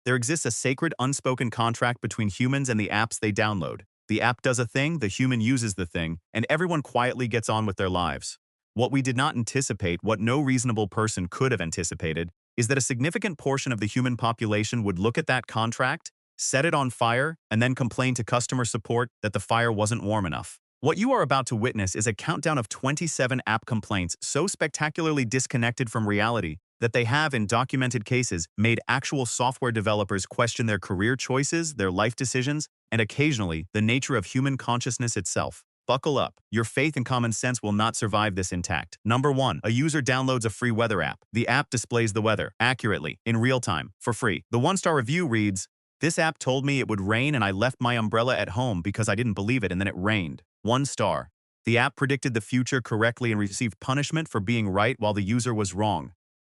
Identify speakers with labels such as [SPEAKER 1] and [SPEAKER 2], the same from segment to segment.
[SPEAKER 1] There exists a sacred unspoken contract between humans and the apps they download. The app does a thing, the human uses the thing, and everyone quietly gets on with their lives. What we did not anticipate, what no reasonable person could have anticipated, is that a significant portion of the human population would look at that contract, set it on fire, and then complain to customer support that the fire wasn't warm enough. What you are about to witness is a countdown of 27 app complaints so spectacularly disconnected from reality that they have, in documented cases, made actual software developers question their career choices, their life decisions, and occasionally, the nature of human consciousness itself. Buckle up. Your faith and common sense will not survive this intact. Number 1. A user downloads a free weather app. The app displays the weather, accurately, in real time, for free. The one-star review reads, "This app told me it would rain and I left my umbrella at home because I didn't believe it and then it rained." 1 star. The app predicted the future correctly and received punishment for being right while the user was wrong.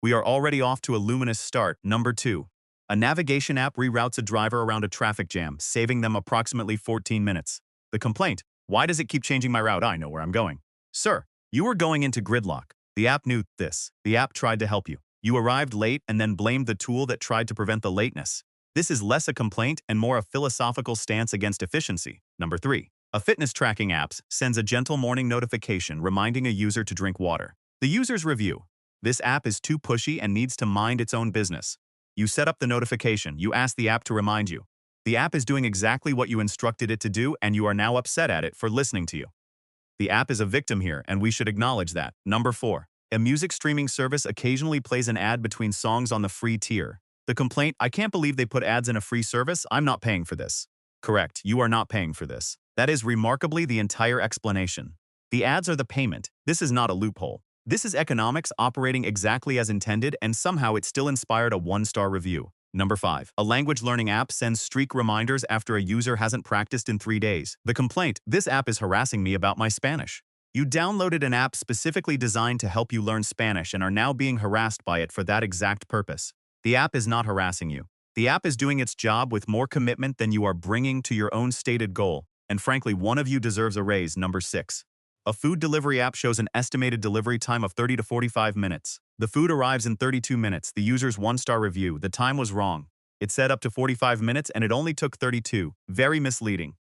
[SPEAKER 1] We are already off to a luminous start. Number 2. A navigation app reroutes a driver around a traffic jam, saving them approximately 14 minutes. The complaint: "Why does it keep changing my route? I know where I'm going." Sir, you were going into gridlock. The app knew this. The app tried to help you. You arrived late and then blamed the tool that tried to prevent the lateness. This is less a complaint and more a philosophical stance against efficiency. Number 3. A fitness tracking app sends a gentle morning notification reminding a user to drink water. The user's review: "This app is too pushy and needs to mind its own business." You set up the notification. You ask the app to remind you. The app is doing exactly what you instructed it to do, and you are now upset at it for listening to you. The app is a victim here, and we should acknowledge that. Number 4. A music streaming service occasionally plays an ad between songs on the free tier. The complaint: "I can't believe they put ads in a free service. I'm not paying for this." Correct, you are not paying for this. That is remarkably the entire explanation. The ads are the payment. This is not a loophole. This is economics operating exactly as intended, and somehow it still inspired a 1-star review. Number 5. A language learning app sends streak reminders after a user hasn't practiced in 3 days. The complaint: "This app is harassing me about my Spanish." You downloaded an app specifically designed to help you learn Spanish and are now being harassed by it for that exact purpose. The app is not harassing you. The app is doing its job with more commitment than you are bringing to your own stated goal. And frankly, one of you deserves a raise. Number 6. A food delivery app shows an estimated delivery time of 30 to 45 minutes. The food arrives in 32 minutes. The user's 1-star review: "The time was wrong. It said up to 45 minutes and it only took 32. Very misleading."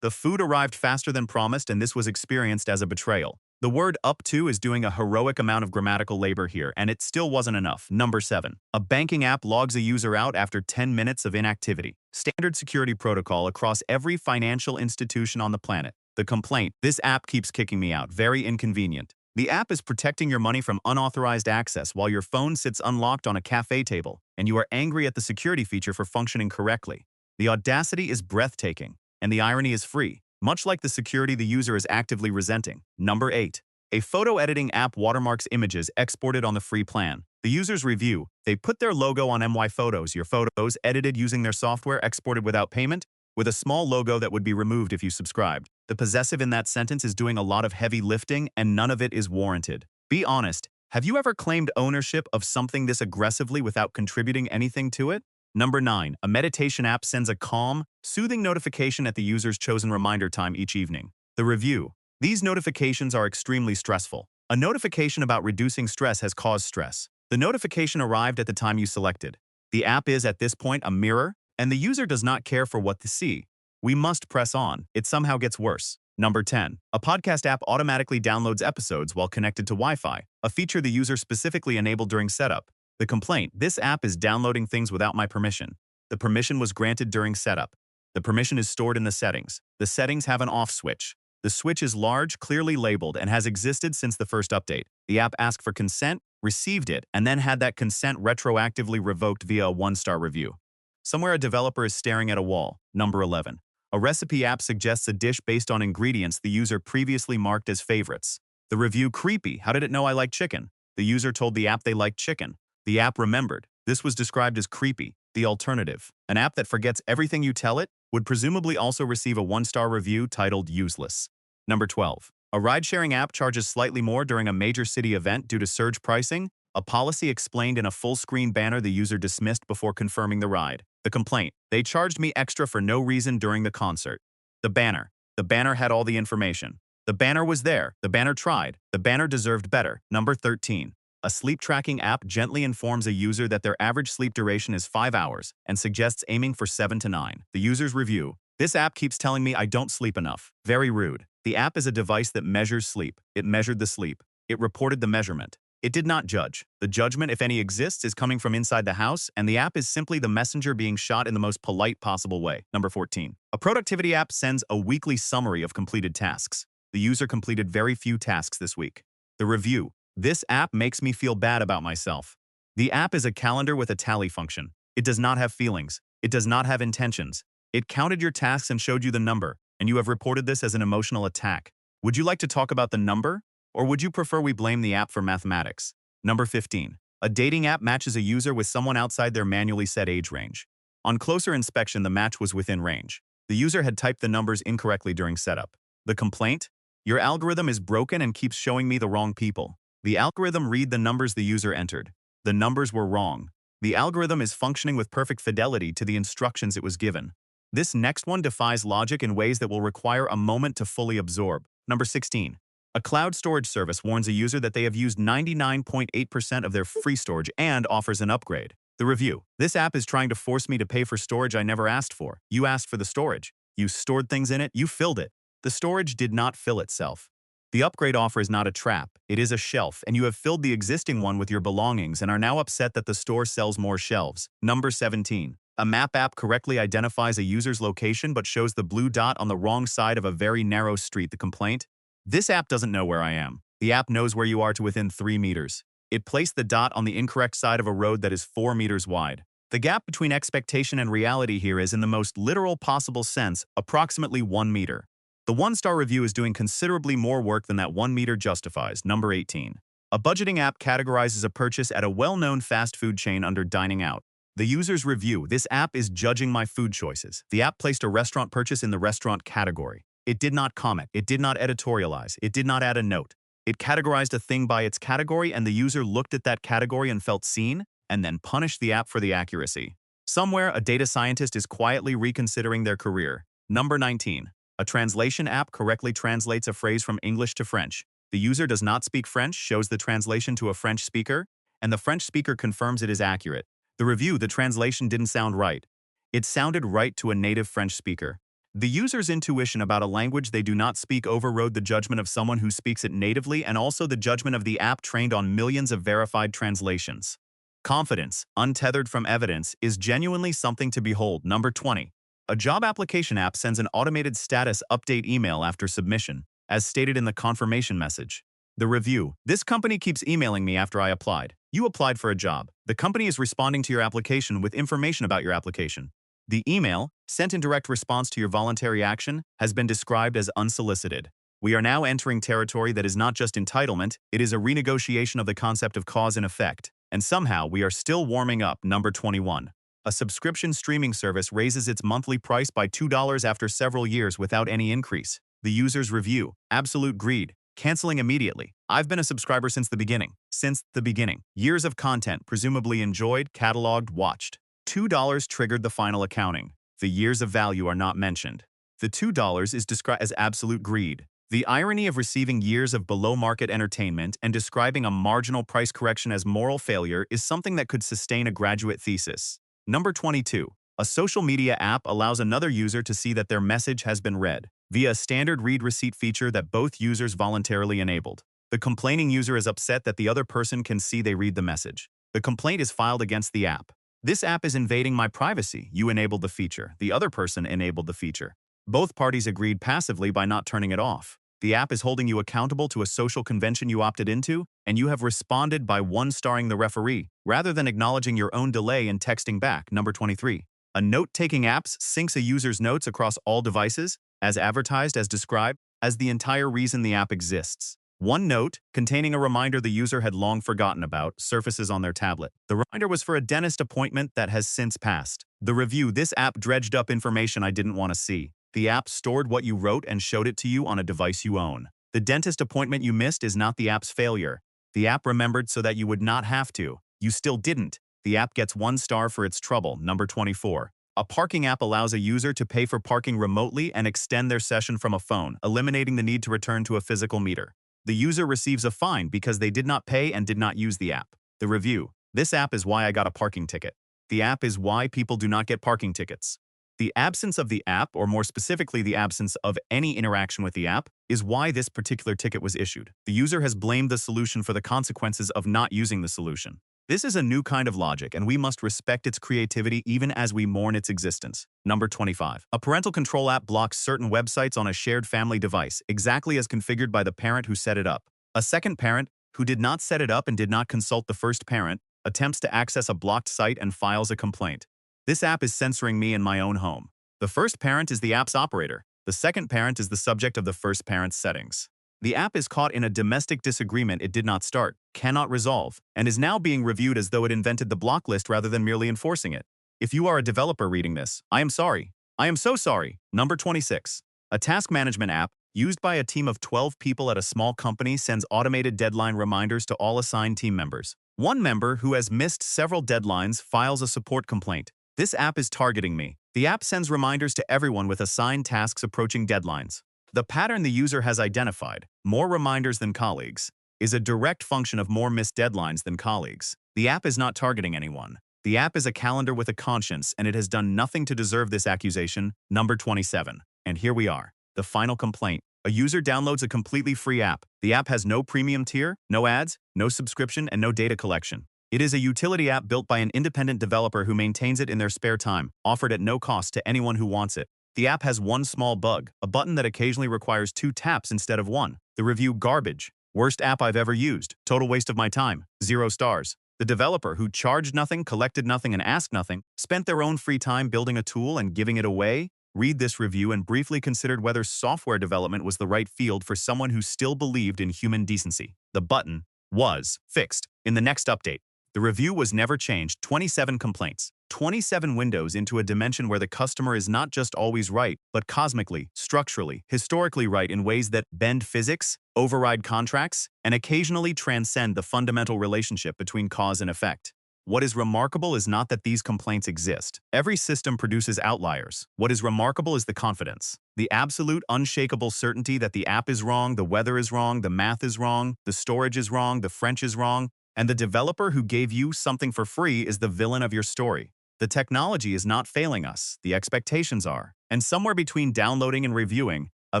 [SPEAKER 1] The food arrived faster than promised, and this was experienced as a betrayal. The word "up to" is doing a heroic amount of grammatical labor here, and it still wasn't enough. Number 7. A banking app logs a user out after 10 minutes of inactivity. Standard security protocol across every financial institution on the planet. The complaint: "This app keeps kicking me out. Very inconvenient." The app is protecting your money from unauthorized access while your phone sits unlocked on a cafe table, and you are angry at the security feature for functioning correctly. The audacity is breathtaking, and the irony is free, much like the security the user is actively resenting. Number 8. A photo editing app watermarks images exported on the free plan. The user's review: "They put their logo on my photos. Your photos, edited using their software, exported without payment, with a small logo that would be removed if you subscribed." The possessive in that sentence is doing a lot of heavy lifting, and none of it is warranted. Be honest, have you ever claimed ownership of something this aggressively without contributing anything to it? Number 9. A meditation app sends a calm, soothing notification at the user's chosen reminder time each evening. The review: "These notifications are extremely stressful. A notification about reducing stress has caused stress. The notification arrived at the time you selected." The app is, at this point, a mirror, and the user does not care for what to see. We must press on. It somehow gets worse. Number 10. A podcast app automatically downloads episodes while connected to Wi-Fi, a feature the user specifically enabled during setup. The complaint: "This app is downloading things without my permission." The permission was granted during setup. The permission is stored in the settings. The settings have an off switch. The switch is large, clearly labeled, and has existed since the first update. The app asked for consent, received it, and then had that consent retroactively revoked via a 1-star review. Somewhere a developer is staring at a wall. Number 11. A recipe app suggests a dish based on ingredients the user previously marked as favorites. The review: "Creepy. How did it know I like chicken?" The user told the app they liked chicken. The app remembered. This was described as creepy. The alternative: an app that forgets everything you tell it, would presumably also receive a 1-star review titled "useless." Number 12. A ride-sharing app charges slightly more during a major city event due to surge pricing. A policy explained in a full-screen banner the user dismissed before confirming the ride. The complaint: "They charged me extra for no reason during the concert." The banner. The banner had all the information. The banner was there. The banner tried. The banner deserved better. Number 13. A sleep tracking app gently informs a user that their average sleep duration is 5 hours and suggests aiming for 7 to 9. The user's review. This app keeps telling me I don't sleep enough. Very rude. The app is a device that measures sleep. It measured the sleep. It reported the measurement. It did not judge. The judgment, if any exists, is coming from inside the house, and the app is simply the messenger being shot in the most polite possible way. Number 14. A productivity app sends a weekly summary of completed tasks. The user completed very few tasks this week. The review. This app makes me feel bad about myself. The app is a calendar with a tally function. It does not have feelings. It does not have intentions. It counted your tasks and showed you the number, and you have reported this as an emotional attack. Would you like to talk about the number? Or would you prefer we blame the app for mathematics? Number 15. A dating app matches a user with someone outside their manually set age range. On closer inspection, the match was within range. The user had typed the numbers incorrectly during setup. The complaint? Your algorithm is broken and keeps showing me the wrong people. The algorithm read the numbers the user entered. The numbers were wrong. The algorithm is functioning with perfect fidelity to the instructions it was given. This next one defies logic in ways that will require a moment to fully absorb. Number 16. A cloud storage service warns a user that they have used 99.8% of their free storage and offers an upgrade. The review. This app is trying to force me to pay for storage I never asked for. You asked for the storage. You stored things in it. You filled it. The storage did not fill itself. The upgrade offer is not a trap. It is a shelf, and you have filled the existing one with your belongings and are now upset that the store sells more shelves. Number 17. A map app correctly identifies a user's location but shows the blue dot on the wrong side of a very narrow street. The complaint? This app doesn't know where I am. The app knows where you are to within 3 meters. It placed the dot on the incorrect side of a road that is 4 meters wide. The gap between expectation and reality here is, in the most literal possible sense, approximately 1 meter. The 1-star review is doing considerably more work than that 1 meter justifies. Number 18. A budgeting app categorizes a purchase at a well-known fast food chain under dining out. The user's review. This app is judging my food choices. The app placed a restaurant purchase in the restaurant category. It did not comment. It did not editorialize. It did not add a note. It categorized a thing by its category, and the user looked at that category and felt seen, and then punished the app for the accuracy. Somewhere, a data scientist is quietly reconsidering their career. Number 19. A translation app correctly translates a phrase from English to French. The user does not speak French, shows the translation to a French speaker, and the French speaker confirms it is accurate. The review. The translation didn't sound right. It sounded right to a native French speaker. The user's intuition about a language they do not speak overrode the judgment of someone who speaks it natively, and also the judgment of the app trained on millions of verified translations. Confidence, untethered from evidence, is genuinely something to behold. Number 20. A job application app sends an automated status update email after submission, as stated in the confirmation message. The review. This company keeps emailing me after I applied. You applied for a job. The company is responding to your application with information about your application. The email, sent in direct response to your voluntary action, has been described as unsolicited. We are now entering territory that is not just entitlement, it is a renegotiation of the concept of cause and effect. And somehow, we are still warming up. Number 21. A subscription streaming service raises its monthly price by $2 after several years without any increase. The user's review. Absolute greed. Canceling immediately. I've been a subscriber since the beginning. Since the beginning. Years of content, presumably enjoyed, cataloged, watched. $2 triggered the final accounting. The years of value are not mentioned. The $2 is described as absolute greed. The irony of receiving years of below-market entertainment and describing a marginal price correction as moral failure is something that could sustain a graduate thesis. Number 22. A social media app allows another user to see that their message has been read via a standard read receipt feature that both users voluntarily enabled. The complaining user is upset that the other person can see they read the message. The complaint is filed against the app. This app is invading my privacy. You enabled the feature. The other person enabled the feature. Both parties agreed passively by not turning it off. The app is holding you accountable to a social convention you opted into, and you have responded by 1-starring the referee, rather than acknowledging your own delay and texting back. Number 23. A note-taking app syncs a user's notes across all devices, as advertised, as described, as the entire reason the app exists. One note, containing a reminder the user had long forgotten about, surfaces on their tablet. The reminder was for a dentist appointment that has since passed. The review. This app dredged up information I didn't want to see. The app stored what you wrote and showed it to you on a device you own. The dentist appointment you missed is not the app's failure. The app remembered so that you would not have to. You still didn't. The app gets 1 star for its trouble. Number 24. A parking app allows a user to pay for parking remotely and extend their session from a phone, eliminating the need to return to a physical meter. The user receives a fine because they did not pay and did not use the app. The review. This app is why I got a parking ticket. The app is why people do not get parking tickets. The absence of the app, or more specifically the absence of any interaction with the app, is why this particular ticket was issued. The user has blamed the solution for the consequences of not using the solution. This is a new kind of logic, and we must respect its creativity even as we mourn its existence. Number 25. A parental control app blocks certain websites on a shared family device, exactly as configured by the parent who set it up. A second parent, who did not set it up and did not consult the first parent, attempts to access a blocked site and files a complaint. This app is censoring me in my own home. The first parent is the app's operator. The second parent is the subject of the first parent's settings. The app is caught in a domestic disagreement it did not start, cannot resolve, and is now being reviewed as though it invented the block list rather than merely enforcing it. If you are a developer reading this, I am sorry. I am so sorry. Number 26. A task management app, used by a team of 12 people at a small company, sends automated deadline reminders to all assigned team members. One member, who has missed several deadlines, files a support complaint. This app is targeting me. The app sends reminders to everyone with assigned tasks approaching deadlines. The pattern the user has identified, more reminders than colleagues, is a direct function of more missed deadlines than colleagues. The app is not targeting anyone. The app is a calendar with a conscience, and it has done nothing to deserve this accusation. Number 27. And here we are. The final complaint. A user downloads a completely free app. The app has no premium tier, no ads, no subscription, and no data collection. It is a utility app built by an independent developer who maintains it in their spare time, offered at no cost to anyone who wants it. The app has one small bug, a button that occasionally requires 2 taps instead of 1. The review: garbage. Worst app I've ever used. Total waste of my time. 0 stars. The developer, who charged nothing, collected nothing, and asked nothing, spent their own free time building a tool and giving it away. Read this review and briefly considered whether software development was the right field for someone who still believed in human decency. The button was fixed in the next update. The review was never changed. 27 complaints. 27 windows into a dimension where the customer is not just always right, but cosmically, structurally, historically right in ways that bend physics, override contracts, and occasionally transcend the fundamental relationship between cause and effect. What is remarkable is not that these complaints exist. Every system produces outliers. What is remarkable is the confidence. The absolute, unshakable certainty that the app is wrong, the weather is wrong, the math is wrong, the storage is wrong, the French is wrong, and the developer who gave you something for free is the villain of your story. The technology is not failing us, the expectations are. And somewhere between downloading and reviewing, a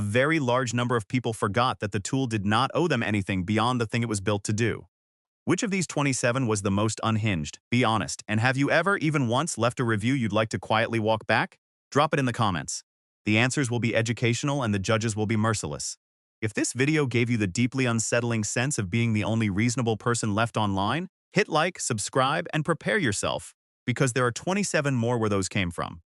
[SPEAKER 1] very large number of people forgot that the tool did not owe them anything beyond the thing it was built to do. Which of these 27 was the most unhinged? Be honest, and have you ever, even once, left a review you'd like to quietly walk back? Drop it in the comments. The answers will be educational and the judges will be merciless. If this video gave you the deeply unsettling sense of being the only reasonable person left online, hit like, subscribe, and prepare yourself, because there are 27 more where those came from.